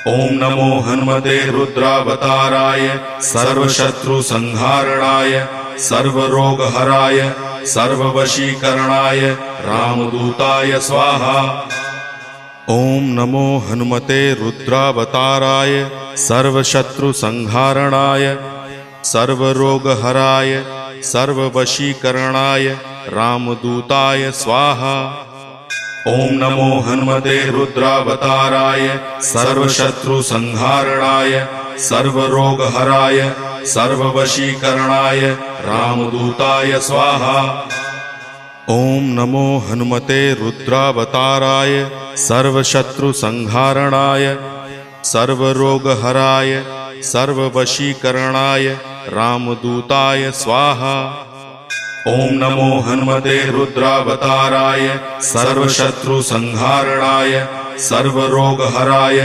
ओम नमो हनुमते रुद्रावताराय सर्वशत्रुसंहारणाय सर्वरोगहराय सर्ववशीकरणाय रामदूताय स्वाहा। ओम नमो हनुमते रुद्रावताराय सर्वशत्रुसंहारणाय सर्वरोगहराय सर्ववशीकरणाय रामदूताय स्वाहा। ओम नमो हनुमते रुद्रावताराय सर्वशत्रुसंहारणाय सर्वरोगहराय सर्ववशीकरणाय रामदूताय स्वाहा। ओम नमो हनुमते रुद्रावताराय सर्वशत्रुसंहारणाय सर्वरोगहराय सर्ववशीकरणाय रामदूताय स्वाहा। ओम नमो हनुमते रुद्रावताराय सर्वशत्रुसंहारणाय सर्वरोगहराय